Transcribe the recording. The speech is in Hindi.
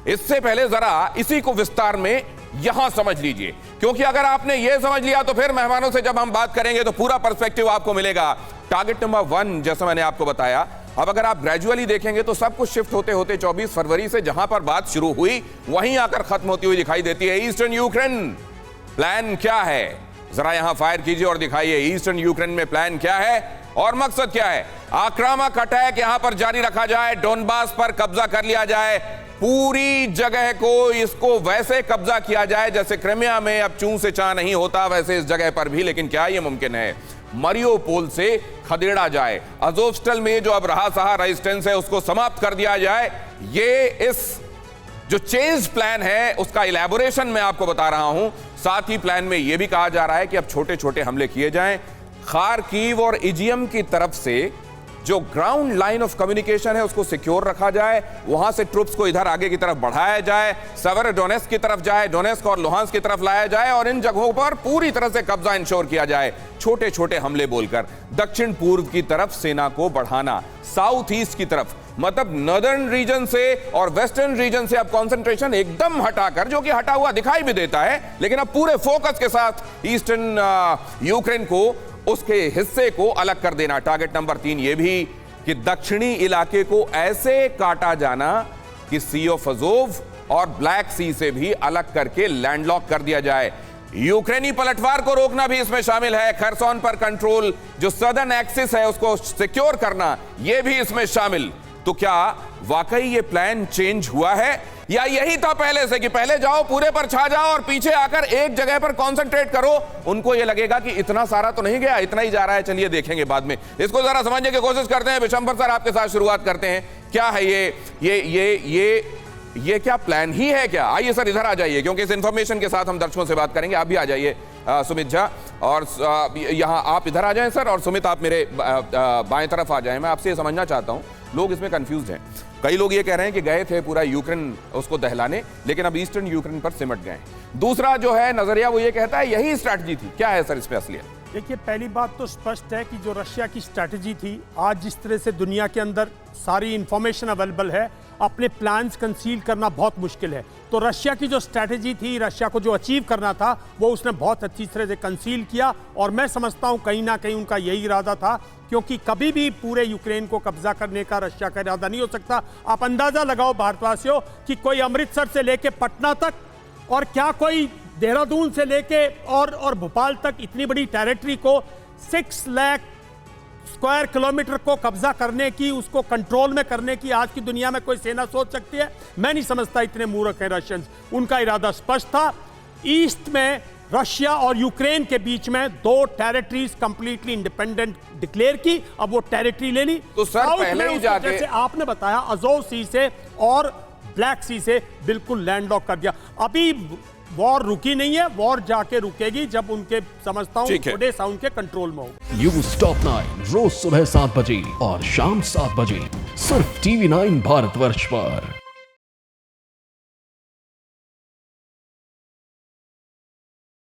इससे पहले जरा इसी को विस्तार में यहां समझ लीजिए, क्योंकि अगर आपने यह समझ लिया तो फिर मेहमानों से जब हम बात करेंगे तो पूरा पर्सपेक्टिव आपको मिलेगा। टारगेट नंबर 1, जैसा मैंने आपको बताया, अब अगर आप ग्रेजुअली देखेंगे तो सब कुछ शिफ्ट होते होते 24 फरवरी से जहां पर बात शुरू हुई वहीं आकर खत्म होती हुई दिखाई देती है। ईस्टर्न यूक्रेन प्लान क्या है, जरा यहां फायर कीजिए और दिखाइए ईस्टर्न यूक्रेन में प्लान क्या है और मकसद क्या है। आक्रामक अटैक यहां पर जारी रखा जाए, डोनबास पर कब्जा कर लिया जाए, पूरी जगह को इसको वैसे कब्जा किया जाए जैसे क्रिमिया में अब चूं से चा नहीं होता, वैसे इस जगह पर भी। लेकिन क्या यह मुमकिन है? मरियोपोल से खदेड़ा जाए, अज़ोवस्टल में जो अब रहा सहा रेजिस्टेंस है उसको समाप्त कर दिया जाए। ये इस जो चेंज प्लान है उसका इलैबोरेशन मैं आपको बता रहा हूं। साथ ही प्लान में यह भी कहा जा रहा है कि अब छोटे छोटे हमले किए जाएं। खार्किव और इजियम की तरफ से जो ग्राउंड लाइन ऑफ कम्युनिकेशन है उसको सिक्योर रखा जाए, वहां से ट्रूप्स को इधर आगे की तरफ बढ़ाया जाए, सेवेरोडोनेस्क की तरफ जाए, डोनेस्क और लुहांस्क की तरफ लाया जाए और इन जगहों पर पूरी तरह से कब्जा इंश्योर किया जाए। छोटे छोटे हमले बोलकर दक्षिण पूर्व की तरफ सेना को बढ़ाना, साउथ ईस्ट की तरफ मतलब नॉर्दर्न रीजन से और वेस्टर्न रीजन से अब कंसंट्रेशन एकदम हटाकर, जो कि हटा हुआ दिखाई भी देता है, लेकिन अब पूरे फोकस के साथ ईस्टर्न यूक्रेन को उसके हिस्से को अलग कर देना। टारगेट नंबर 3 यह भी कि दक्षिणी इलाके को ऐसे काटा जाना कि सी ऑफ अज़ोव और ब्लैक सी से भी अलग करके लैंडलॉक कर दिया जाए। यूक्रेनी पलटवार को रोकना भी इसमें शामिल है। खरसोन पर कंट्रोल, जो सदर्न एक्सिस है उसको सिक्योर करना, यह भी इसमें शामिल। तो क्या वाकई ये प्लान चेंज हुआ है या यही था पहले से कि पहले जाओ, पूरे पर छा जाओ और पीछे आकर एक जगह पर कंसंट्रेट करो? उनको ये लगेगा कि इतना सारा तो नहीं गया, इतना ही जा रहा है, चलिए देखेंगे बाद में। इसको जरा समझने की कोशिश करते हैं। विशंबर सर, आपके साथ शुरुआत करते हैं। क्या है ये क्या प्लान ही है क्या? आइए सर इधर आ जाइए, क्योंकि इस इंफॉर्मेशन के साथ हम दर्शकों से बात करेंगे। आप भी आ जाइए सुमित झा, और यहाँ आप इधर आ जाएं सर, और सुमित आप मेरे बाएं तरफ आ जाएं। मैं आपसे ये समझना चाहता हूँ, लोग इसमें कंफ्यूज हैं। कई लोग ये कह रहे हैं कि गए थे पूरा यूक्रेन उसको दहलाने, लेकिन अब ईस्टर्न यूक्रेन पर सिमट गए। दूसरा जो है नजरिया वो ये कहता है यही स्ट्रैटेजी थी। क्या है सर इस पे असलियत? देखिए, पहली बात तो स्पष्ट है कि जो रशिया की स्ट्रैटेजी थी, आज जिस तरह से दुनिया के अंदर सारी इंफॉर्मेशन अवेलेबल है, अपने प्लान्स कंसील करना बहुत मुश्किल है। तो रशिया की जो स्ट्रैटेजी थी, रशिया को जो अचीव करना था, वो उसने बहुत अच्छी तरह से कंसील किया। और मैं समझता हूँ कहीं ना कहीं उनका यही इरादा था, क्योंकि कभी भी पूरे यूक्रेन को कब्जा करने का रशिया का इरादा नहीं हो सकता। आप अंदाजा लगाओ भारतवासियों कि कोई अमृतसर से लेके पटना तक, और क्या कोई देहरादून से लेके और भोपाल तक इतनी बड़ी टेरिटरी को 6 लाख स्क्वायर किलोमीटर को कब्जा करने की, उसको कंट्रोल में करने की आज की दुनिया में कोई सेना सोच सकती है? मैं नहीं समझता इतने मूर्ख हैं रशियंस। उनका इरादा स्पष्ट था। ईस्ट में रशिया और यूक्रेन के बीच में 2 टेरिटरीज कंप्लीटली इंडिपेंडेंट डिक्लेयर की, अब वो टेरिटरी लेनी। तो सर पहले ही जाके, जैसे आपने बताया, अज़ोव सी से और ब्लैक सी से बिल्कुल लैंडलॉक कर दिया। अभी वॉर रुकी नहीं है, वॉर जाके रुकेगी जब उनके, समझता हूं, ओडेसा उनके कंट्रोल में हो। न्यूज़ टॉप 9 रोज सुबह 7 बजे और शाम 7 बजे सिर्फ TV9 भारतवर्ष पर।